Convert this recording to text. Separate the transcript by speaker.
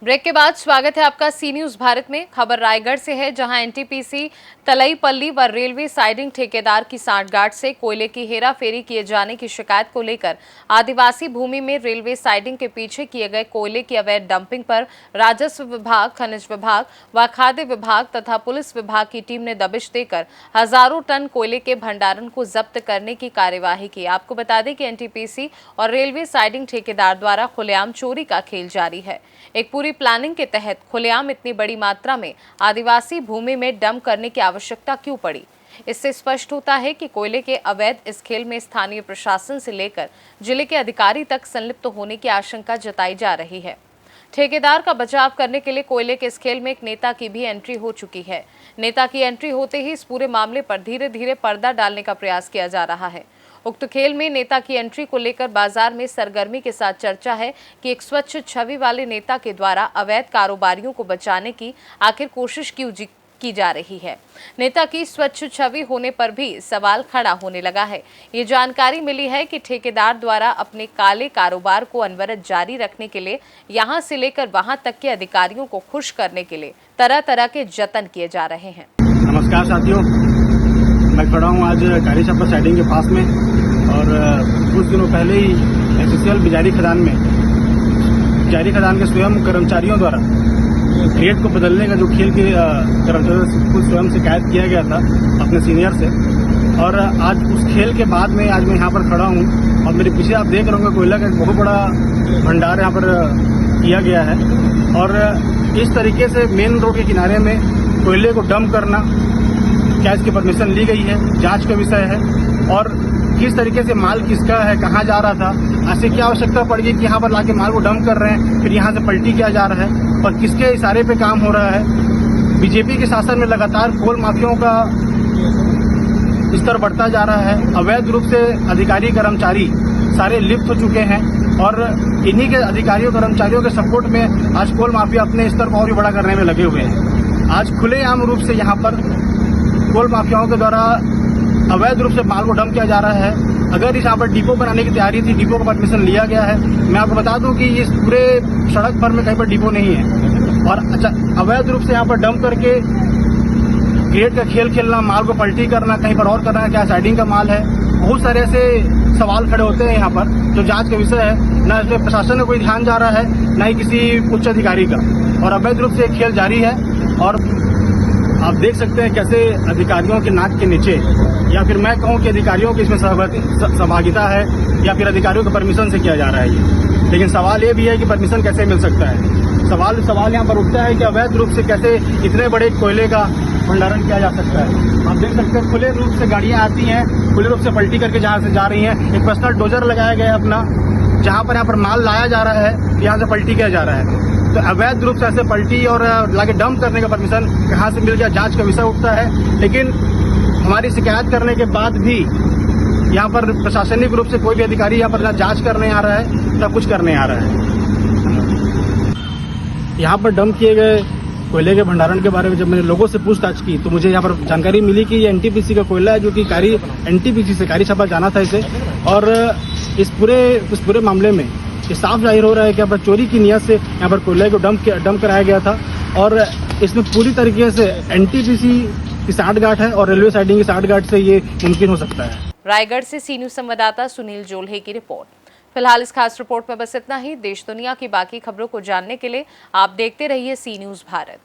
Speaker 1: Break के बाद स्वागत है आपका सी न्यूज भारत में। खबर रायगढ़ से है, जहां एनटीपीसी तलईपल्ली व रेलवे साइडिंग ठेकेदार की सांठगांठ से कोयले की हेराफेरी किए जाने की शिकायत को लेकर आदिवासी भूमि में रेलवे साइडिंग के पीछे किए गए कोयले की अवैध डंपिंग पर राजस्व विभाग, खनिज विभाग व खाद्य विभाग तथा पुलिस विभाग की टीम ने दबिश देकर हजारों टन कोयले के भंडारण को जब्त करने की कार्यवाही की। आपको बता दें कि एनटीपीसी और रेलवे साइडिंग ठेकेदार द्वारा खुलेआम चोरी का खेल जारी है। एक पूरी प्लानिंग के तहत खुलेआम इतनी बड़ी मात्रा में आदिवासी भूमि में डंप करने की आवश्यकता क्यों पड़ी? इससे स्पष्ट होता है कि कोयले के अवैध इस खेल में स्थानीय प्रशासन से लेकर जिले के अधिकारी तक संलिप्त होने की आशंका जताई जा रही है। ठेकेदार का बचाव करने के लिए कोयले के इस खेल में एक नेता की भी एंट्री हो चुकी है। नेता की एंट्री होते ही इस पूरे मामले पर धीरे धीरे पर्दा डालने का प्रयास किया जा रहा है। उक्त खेल में नेता की एंट्री को लेकर बाजार में सरगर्मी के साथ चर्चा है कि एक स्वच्छ छवि वाले नेता के द्वारा अवैध कारोबारियों को बचाने की आखिर कोशिश क्यों की जा रही है। नेता की स्वच्छ छवि होने पर भी सवाल खड़ा होने लगा है। ये जानकारी मिली है कि ठेकेदार द्वारा अपने काले कारोबार को अनवरत जारी रखने के लिए यहां से लेकर वहां तक के अधिकारियों को खुश करने के लिए तरह तरह के जतन किए जा रहे हैं।
Speaker 2: नमस्कार साथियों, मैं खड़ा हूँ आज कारी छप्पर साइडिंग के पास में और कुछ दिनों पहले ही एसएसएल बिजारी खदान के स्वयं कर्मचारियों द्वारा ग्रेड को बदलने का जो खेल के कर्मचारियों को स्वयं शिकायत किया गया था अपने सीनियर से, और आज उस खेल के बाद में आज मैं यहाँ पर खड़ा हूँ और मेरे पीछे आप देख रहे होंगे कोयला का एक बहुत बड़ा भंडार यहाँ पर किया गया है। और इस तरीके से मेन रोड के किनारे में कोयले को डंप करना, क्या इसकी परमिशन ली गई है, जांच का विषय है। और किस तरीके से माल किसका है, कहाँ जा रहा था, ऐसे क्या आवश्यकता पड़ गई कि यहाँ पर लाके माल को डंप कर रहे हैं, फिर यहाँ से पलटी किया जा रहा है और किसके इशारे पे काम हो रहा है। बीजेपी के शासन में लगातार कोल माफियाओं का स्तर बढ़ता जा रहा है। अवैध रूप से अधिकारी कर्मचारी सारे लिप्त हो चुके हैं और इन्हीं के अधिकारियों कर्मचारियों के सपोर्ट में आज कोल माफिया अपने स्तर को और भी बड़ा करने में लगे हुए हैं। आज खुलेआम रूप से यहाँ पर कोल माफियाओं के द्वारा अवैध रूप से माल को डंप किया जा रहा है। अगर इस यहाँ पर डिपो बनाने की तैयारी थी, डिपो का परमिशन लिया गया है। मैं आपको बता दूं कि इस पूरे सड़क पर में कहीं पर डिपो नहीं है और अच्छा अवैध रूप से यहाँ पर डंप करके ग्रेड का खेल खेलना, माल को पलटी करना, कहीं पर और करना, क्या साइडिंग का माल है। बहुत सारे ऐसे सवाल खड़े होते हैं यहाँ पर जो जांच का विषय है। न इसमें प्रशासन का कोई ध्यान जा रहा है, न ही किसी उच्च अधिकारी का, और अवैध रूप से खेल जारी है। और आप देख सकते हैं कैसे अधिकारियों के नाक के नीचे, या फिर मैं कहूं कि अधिकारियों की इसमें सहभागिता है या फिर अधिकारियों के परमिशन से किया जा रहा है ये। लेकिन सवाल ये भी है कि परमिशन कैसे मिल सकता है। सवाल यहाँ पर उठता है कि अवैध रूप से कैसे इतने बड़े कोयले का भंडारण किया जा सकता है। आप देख सकते हैं खुले रूप से गाड़ियां आती हैं, खुले रूप से पलटी करके जहाँ से जा रही हैं। एक पर्सनल डोजर लगाया गया है अपना, जहाँ पर यहाँ पर माल लाया जा रहा है, यहाँ से पलटी किया जा रहा है। तो अवैध रूप से ऐसे पलटी और लाके डंप करने का परमिशन कहाँ से मिल गया, जांच का विषय उठता है। लेकिन हमारी शिकायत करने के बाद भी यहाँ पर प्रशासनिक रूप से कोई भी अधिकारी यहाँ पर ना जांच करने आ रहा है ना कुछ करने आ रहा है। यहाँ पर डंप किए गए कोयले के भंडारण के बारे में जब मैंने लोगों से पूछताछ की तो मुझे यहाँ पर जानकारी मिली कि ये एनटीपीसी का कोयला है, जो कि एनटीपीसी से कारी छप्पर जाना था इसे। और इस पूरे मामले में ये साफ जाहिर हो रहा है कि यहाँ पर चोरी की नियत से यहाँ पर कोयले को डंप कराया गया था। और इसमें पूरी तरीके से एनटीपीसी की सांठगांठ है और रेलवे साइडिंग की सांठगांठ से ये मुमकिन हो सकता है।
Speaker 1: रायगढ़ से सी न्यूज संवाददाता सुनील जोल्हे की रिपोर्ट। फिलहाल इस खास रिपोर्ट में बस इतना ही। देश दुनिया की बाकी खबरों को जानने के लिए आप देखते रहिए सी न्यूज भारत।